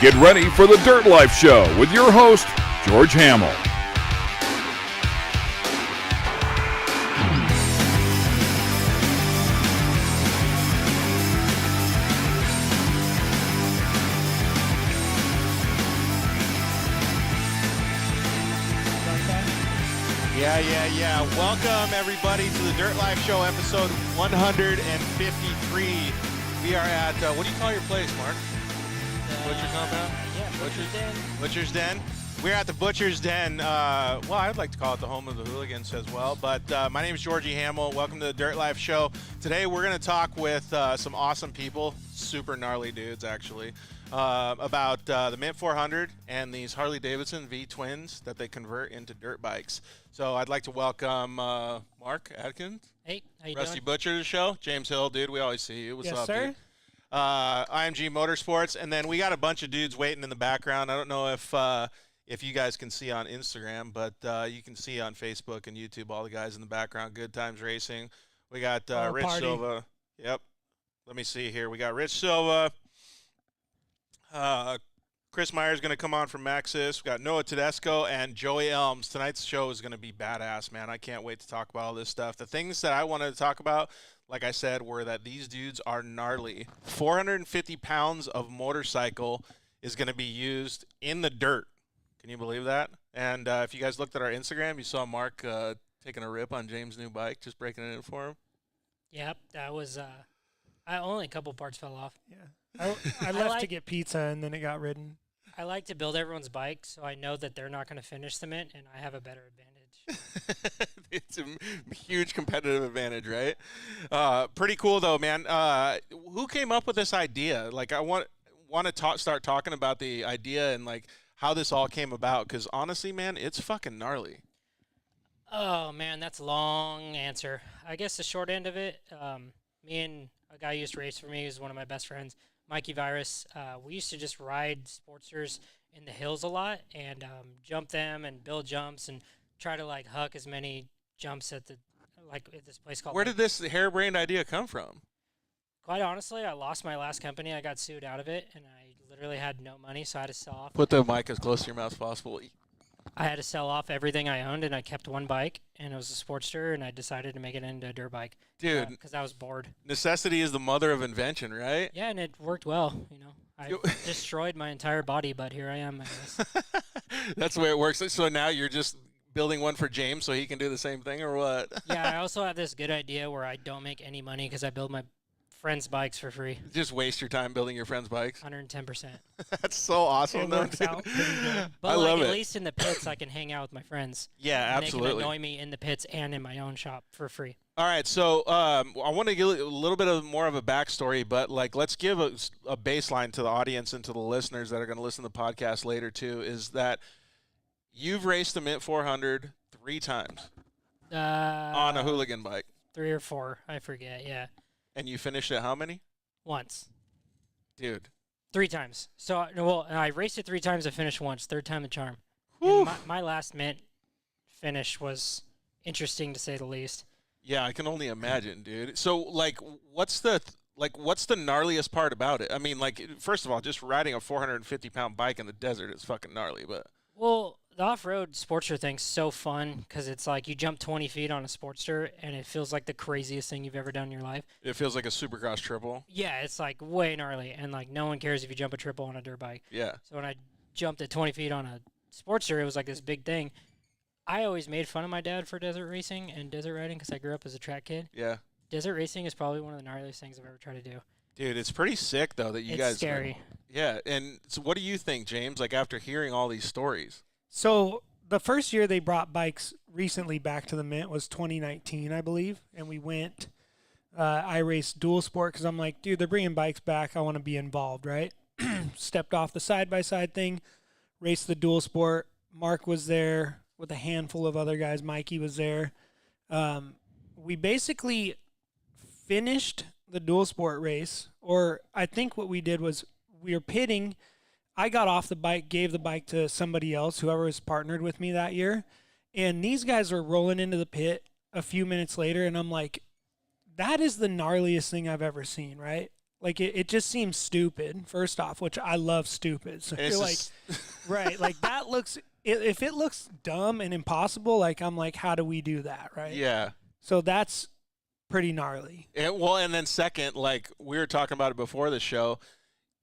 Get ready for the Dirt Life Show with your host, George Hamill. Yeah. Welcome, everybody, to the Dirt Life Show, episode 153. We are at, what do you call your place, Mark? Butcher compound? Yeah, Butcher's Den. Butcher's Den. We're at the Butcher's Den. Well, I'd like to call it the home of the Hooligans as well. But my name is Georgie Hamill. Welcome to the Dirt Life Show. Today we're going to talk with some awesome people, super gnarly dudes, actually, about the Mint 400 and these Harley-Davidson V-twins that they convert into dirt bikes. So I'd like to welcome Mark Adkins. Hey, how you Rusty doing? Butcher to the show. James Hill, dude, we always see you. What's Yes, up, sir? dude? IMG Motorsports, and then we got a bunch of dudes waiting in the background. I don't know if you guys can see on Instagram, but you can see on Facebook and YouTube all the guys in the background. Goodtimes Racing. We got Rich party. Silva. Yep. Let me see here. We got Rich Silva. Chris Meyer's going to come on from Maxis. We got Noah Tedesco and Joey Elms. Tonight's show is going to be badass, man. I can't wait to talk about all this stuff. The things that I wanted to talk about, like I said, were that these dudes are gnarly. 450 pounds of motorcycle is going to be used in the dirt. Can you believe that? And if you guys looked at our Instagram, you saw Mark taking a rip on James' new bike, just breaking it in for him. Yep, that was. Only a couple parts fell off. Yeah, I left to get pizza and then it got ridden. I like to build everyone's bike, so I know that they're not going to finish the Mint, and I have a better advantage. It's a huge competitive advantage, right? Pretty cool, though, man. Who came up with this idea? Like, I want to start talking about the idea and, like, how this all came about, because, honestly, man, it's fucking gnarly. Oh, man, that's a long answer. I guess the short end of it, me and a guy who used to race for me, who's one of my best friends, Mikey Virus, we used to just ride Sportsters in the hills a lot and jump them and build jumps and try to, like, huck as many jumps at this place called... Where did this harebrained idea come from? Quite honestly, I lost my last company. I got sued out of it, and I literally had no money, so I had to sell off. Put the mic as close to your mouth as possible. I had to sell off everything I owned, and I kept one bike, and it was a Sportster, and I decided to make it into a dirt bike. Dude. Because I was bored. Necessity is the mother of invention, right? Yeah, and it worked well, you know. I destroyed my entire body, but here I am, I guess. That's the way it works. So now you're just building one for James so he can do the same thing, or what? Yeah, I also have this good idea where I don't make any money because I build my friends' bikes for free. Just waste your time building your friends' bikes. 110%. That's so awesome. It though, works dude. out pretty good. But I like, love at it. least in the pits, I can hang out with my friends. Yeah, and absolutely. They can annoy me in the pits and in my own shop for free. All right, so I want to give a little bit of more of a backstory, but like let's give a baseline to the audience and to the listeners that are going to listen to the podcast later too. Is that you've raced the Mint 400 3 times on a hooligan bike, 3 or 4, I forget. Yeah, and you finished it how many? once, Dude. 3 times. So I raced it 3 times. I finished once. 3rd time the charm. Whew. And my last Mint finish was interesting to say the least. Yeah, I can only imagine, dude. So like, what's the gnarliest part about it? I mean, like, first of all, just riding a 450-pound bike in the desert is fucking gnarly, but. Well, the off-road Sportster thing's so fun because it's like you jump 20 feet on a Sportster and it feels like the craziest thing you've ever done in your life. It feels like a Supercross triple. Yeah, it's like way gnarly, and like no one cares if you jump a triple on a dirt bike. Yeah. So when I jumped at 20 feet on a Sportster, it was like this big thing. I always made fun of my dad for desert racing and desert riding because I grew up as a track kid. Yeah. Desert racing is probably one of the gnarliest things I've ever tried to do. Dude, it's pretty sick, though, that you It's guys... scary. Yeah, and so what do you think, James, like after hearing all these stories? So the first year they brought bikes recently back to the Mint was 2019, I believe, and we went. I raced dual sport because I'm like, dude, they're bringing bikes back. I want to be involved, right? Stepped off the side-by-side thing, raced the dual sport. Mark was there with a handful of other guys. Mikey was there. We basically finished the dual sport race, or I think what we did was we were pitting. I got off the bike, gave the bike to somebody else, whoever was partnered with me that year, and these guys were rolling into the pit a few minutes later, and I'm like, that is the gnarliest thing I've ever seen, right? Like it just seems stupid. First off, which I love stupid. So And you're like, it's right, like that looks. If it looks dumb and impossible, like I'm like, how do we do that, right? yeah. So that's pretty gnarly. And then second, like we were talking about it before the show,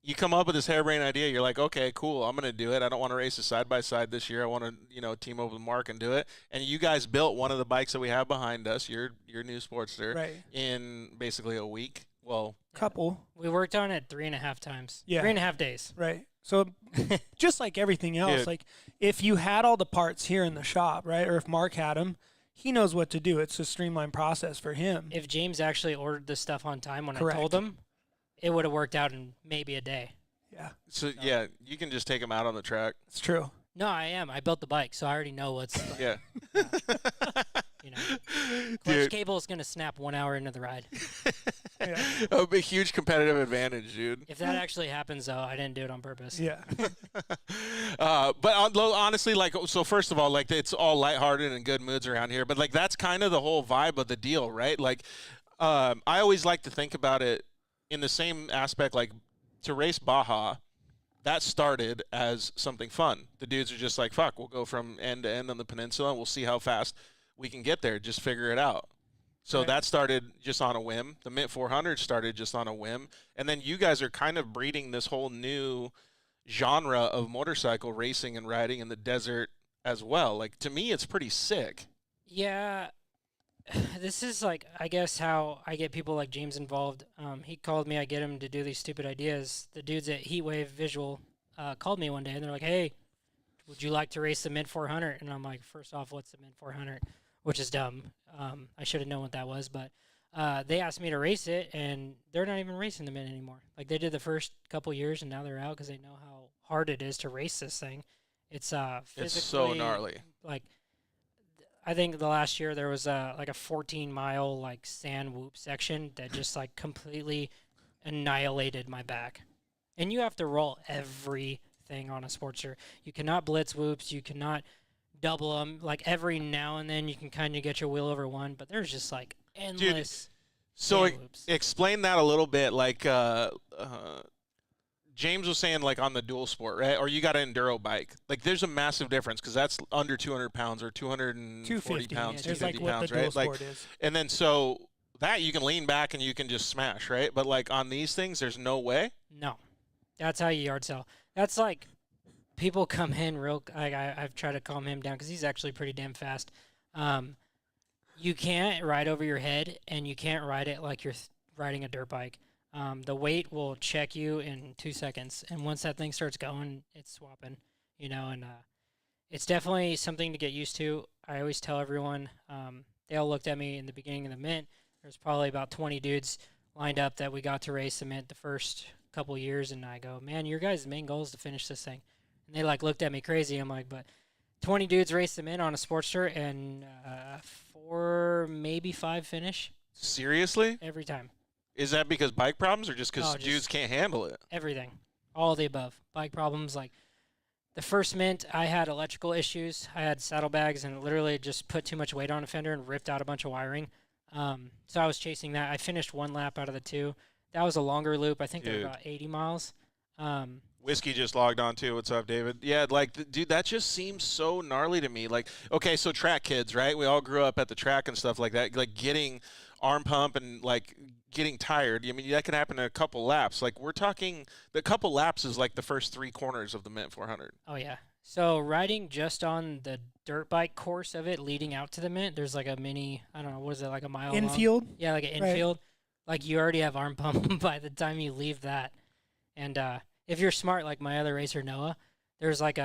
you come up with this harebrained idea. You're like, okay, cool, I'm going to do it. I don't want to race a side-by-side this year. I want to, team up with Mark and do it. And you guys built one of the bikes that we have behind us, your new Sportster, Right. in basically a week. Well, Couple. We worked on it 3.5 times. Yeah. 3.5 days. Right. So just like everything else, Dude. like if you had all the parts here in the shop, right, or if Mark had them, he knows what to do. It's a streamlined process for him. If James actually ordered this stuff on time when Correct. I told him, it would have worked out in maybe a day. Yeah, so yeah, you can just take them out on the track. it's true. No, I am. I built the bike, so I already know what's. Yeah. Clutch Dude, cable is gonna snap 1 hour into the ride. Yeah. a big, huge competitive advantage, dude. If that actually happens, though, I didn't do it on purpose. Yeah. But honestly, like, so first of all, like, it's all lighthearted and good moods around here. But like, that's kind of the whole vibe of the deal, right? Like, I always like to think about it in the same aspect, like, to race Baja. That started as something fun. The dudes are just like, fuck, we'll go from end to end on the peninsula and we'll see how fast we can get there. Just figure it out. So Right. that started just on a whim. The Mint 400 started just on a whim. And then you guys are kind of breeding this whole new genre of motorcycle racing and riding in the desert as well. Like, to me, it's pretty sick. Yeah, this is like, I guess, how I get people like James involved. He called me. I get him to do these stupid ideas. The dudes at Heatwave Visual called me one day, and they're like, "Hey, would you like to race the Mint 400?" And I'm like, first off, what's the Mint 400? Which is dumb. I should have known what that was, but they asked me to race it, and they're not even racing the Mint anymore. Like, they did the first couple years, and now they're out because they know how hard it is to race this thing. It's physically, It's so gnarly. Like, I think the last year there was like a 14-mile like sand whoop section that just like completely annihilated my back. And you have to roll everything on a Sportster. You cannot blitz whoops. You cannot double them. Like, every now and then you can kind of get your wheel over one, but there's just like endless. So sand whoops. explain that a little bit. Like, James was saying, like, on the dual sport, right? Or you got an enduro bike. Like, there's a massive difference because that's under 200 pounds or 240 250 pounds, There's 250 like what pounds, the dual right? Like, sport is. and then so that you can lean back and you can just smash, right? But like on these things, there's no way. No, that's how you yard sell. That's like, people come in real. I've tried to calm him down because he's actually pretty damn fast. You can't ride over your head, and you can't ride it like you're riding a dirt bike. The weight will check you in 2 seconds, and once that thing starts going, it's swapping. And it's definitely something to get used to. I always tell everyone. They all looked at me in the beginning of the Mint. There's probably about 20 dudes lined up that we got to race the Mint the first couple years, and I go, man, your guys' main goal is to finish this thing. And they like looked at me crazy. I'm like, but 20 dudes raced them in on a Sportster, and 4, maybe 5 finish Seriously? every time. Is that because bike problems or just because Oh, just- dudes can't handle it? Everything, all of the above. Bike problems, like the first Mint, I had electrical issues. I had saddlebags, and it literally just put too much weight on a fender and ripped out a bunch of wiring. So I was chasing that. I finished 1 lap out of the 2. That was a longer loop. I think they were Dude. about 80 miles. Whiskey just logged on too. What's up, David? Yeah, like, dude, that just seems so gnarly to me. Like, okay, so track kids, right? We all grew up at the track and stuff like that. Like, getting arm pump and like getting tired. I mean, that can happen in a couple laps. Like, we're talking, the couple laps is like the first 3 corners of the Mint 400. Oh, yeah. So riding just on the dirt bike course of it leading out to the Mint, there's like a mini, I don't know, what is it, like a mile long? Infield. Yeah, like an Right. infield. Like, you already have arm pump by the time you leave that. And if you're smart, like my other racer, Noah, there's like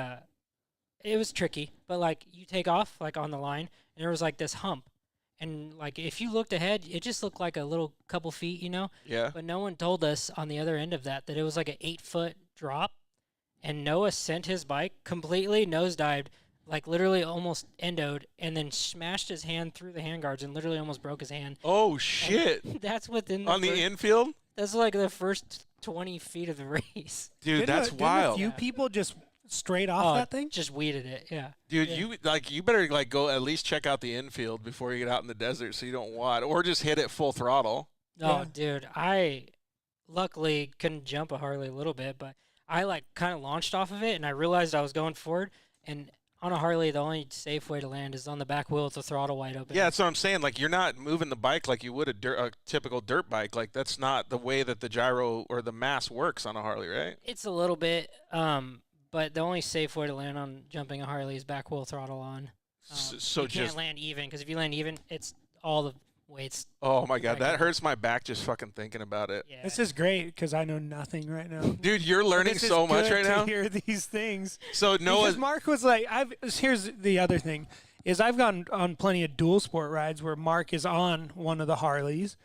it was tricky, but like you take off like on the line, and there was like this hump. And like if you looked ahead, it just looked like a little couple feet, Yeah. But no one told us on the other end of that it was like an 8-foot drop. And Noah sent his bike completely nosedived, like literally almost endoed, and then smashed his hand through the handguards and literally almost broke his hand. Oh, shit. That's within the On the first- infield? That's like the first 20 feet of the race. Dude, that's wild. A few people just straight off that thing. Just weeded it, yeah. Dude, Yeah. you better like go at least check out the infield before you get out in the desert so you don't wad, or just hit it full throttle. Oh, Yeah. dude, I luckily couldn't jump a Harley a little bit, but I like kind of launched off of it, and I realized I was going forward. And on a Harley, the only safe way to land is on the back wheel with the throttle wide open. Yeah, that's what I'm saying. Like, you're not moving the bike like you would a typical dirt bike. Like, that's not the way that the gyro or the mass works on a Harley, right? It's a little bit, but the only safe way to land on jumping a Harley is back wheel throttle on. So you can't land even, because if you land even, it's all the weights. Oh my God, that Right. hurts my back just fucking thinking about it. Yeah. This is great because I know nothing right now. Dude, you're learning This is so much good right to now. hear these things. So Because Noah, Mark was like, here's the other thing, is I've gone on plenty of dual sport rides where Mark is on one of the Harleys,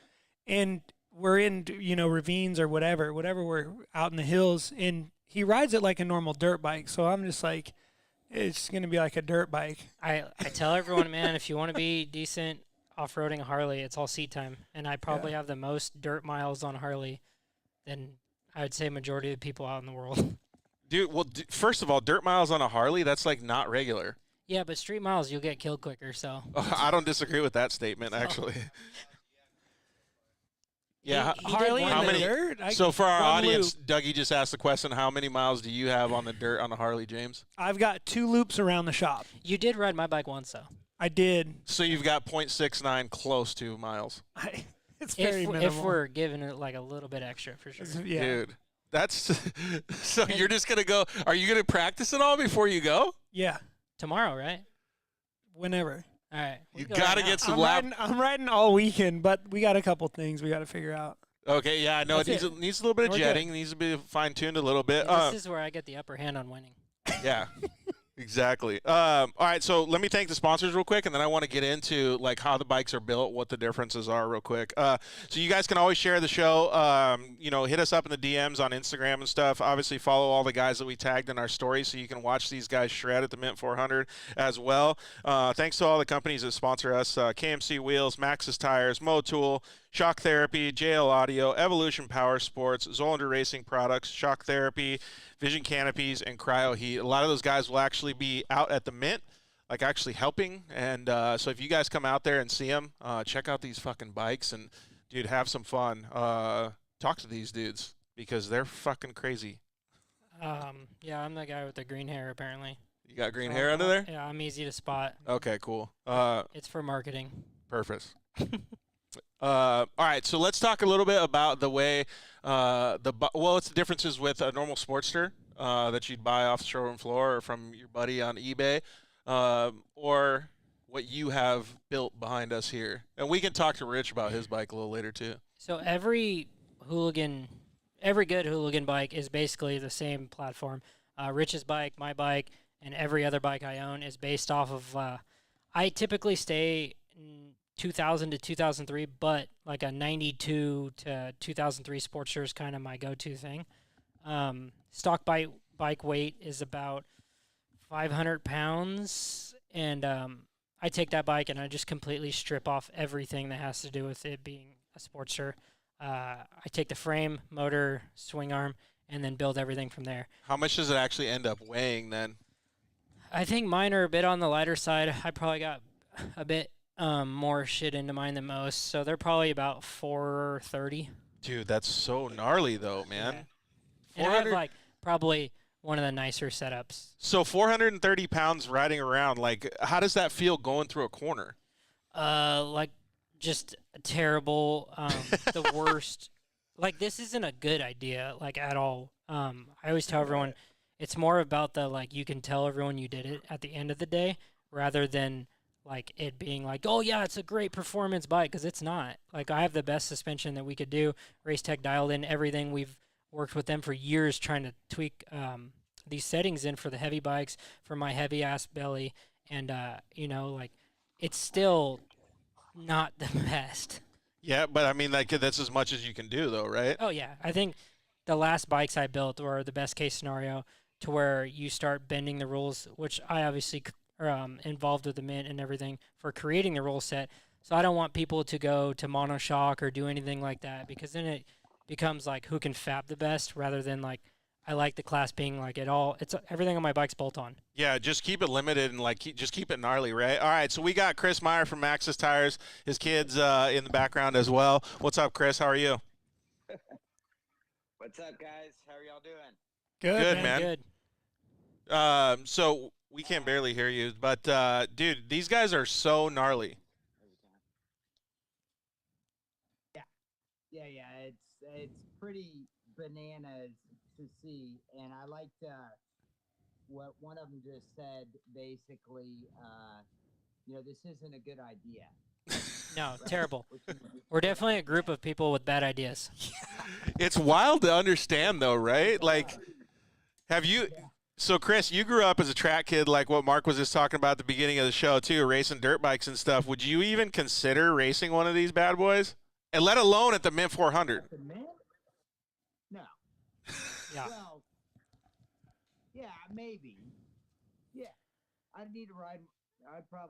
and we're in ravines or whatever we're out in the hills, and he rides it like a normal dirt bike. So I'm just like, it's gonna be like a dirt bike. I tell everyone, man, if you want to be decent off-roading a Harley, it's all seat time. And I probably have the most dirt miles on a Harley than I would say majority of the people out in the world. dude, well, first of all, dirt miles on a Harley, that's like not regular. Yeah, but street miles, you'll get killed quicker, so. I don't disagree with that statement, actually. Yeah, He did Harley one how in the many- dirt? so for our one audience, loop. Dougie just asked the question, how many miles do you have on the dirt on a Harley, James? I've got 2 loops around the shop. You did ride my bike once, though. I did. So you've got 0.69 close to miles. It's very minimal. If we're giving it like a little bit extra, for sure. Yeah. Dude, that's so you're just going to go, are you going to practice it all before you go? Yeah. Tomorrow, right? Whenever. All right. You got to get some lap. I'm riding all weekend, but we got a couple things we got to figure out. Okay, yeah, I know it That's needs a little bit of We're good. jetting, needs to be fine-tuned a little bit. This is where I get the upper hand on winning. Yeah, exactly. All right, so let me thank the sponsors real quick, and then I want to get into like how the bikes are built, what the differences are real quick. So you guys can always share the show. Hit us up in the DMs on Instagram and stuff. Obviously, follow all the guys that we tagged in our stories so you can watch these guys shred at the Mint 400 as well. Thanks to all the companies that sponsor us: KMC Wheels, Maxxis Tires, Motool, Shock Therapy, JL Audio, Evolution Power Sports, Zolander Racing Products, Shock Therapy, Vision Canopies, and Cryo Heat. A lot of those guys will actually be out at the Mint, like actually helping. And so if you guys come out there and see them, check out these fucking bikes and, dude, have some fun. Talk to these dudes because they're fucking crazy. Yeah, I'm the guy with the green hair, apparently. You got green hair under there? Yeah, I'm easy to spot. Okay, cool. It's for marketing. Perfect. All right, so let's talk a little bit about the way what's the differences with a normal Sportster that you'd buy off the showroom floor or from your buddy on eBay, or what you have built behind us here. And we can talk to Rich about his bike a little later too. So every good hooligan bike is basically the same platform. Rich's bike, my bike, and every other bike I own is based off of. I typically stay in 2000 to 2003, but like a 92 to 2003 Sportster is kind of my go-to thing. Stock bike weight is about 500 pounds, and I take that bike and I just completely strip off everything that has to do with it being a Sportster. I take the frame, motor, swing arm, and then build everything from there. How much does it actually end up weighing then? I think mine are a bit on the lighter side. I probably got a bit more shit into mine than most, so they're probably about 430. Dude, that's so gnarly though, man. Yeah. And I have like probably one of the nicer setups. So 430 pounds riding around, like how does that feel going through a corner? Like just terrible, the worst. Like this isn't a good idea, like at all. I always tell everyone it's more about the like you can tell everyone you did it at the end of the day rather than like it being like, oh yeah, it's a great performance bike, because it's not. Like I have the best suspension that we could do. Race Tech dialed in everything. We've worked with them for years trying to tweak these settings in for the heavy bikes for my heavy ass belly, and like it's still not the best. Yeah, but I mean, like that's as much as you can do, though, right? Oh yeah, I think the last bikes I built were the best case scenario to where you start bending the rules, which I obviously involved with the Mint and everything for creating the rule set. So I don't want people to go to monoshock or do anything like that, because then it becomes like who can fab the best rather than like I like the class being like it's everything on my bike's bolt on. Yeah, just keep it limited and like just keep it gnarly, right? All right, so we got Chris Meyer from Maxxis Tires, his kids in the background as well. What's up, Chris? How are you? What's up, guys? How are y'all doing? Good, man. Good. So we can barely hear you, but dude, these guys are so gnarly. Yeah. It's pretty bananas to see, and I liked what one of them just said. Basically, this isn't a good idea. No, Right? terrible. Which is- We're definitely a group of people with bad ideas. It's wild to understand, though, right? Like, have you? So, Chris, you grew up as a track kid, like what Mark was just talking about at the beginning of the show, too, racing dirt bikes and stuff. Would you even consider racing one of these bad boys? And let alone at the Mint 400. The man? No. Yeah. Well, yeah, maybe. Yeah, I'd need to ride. I'd probably.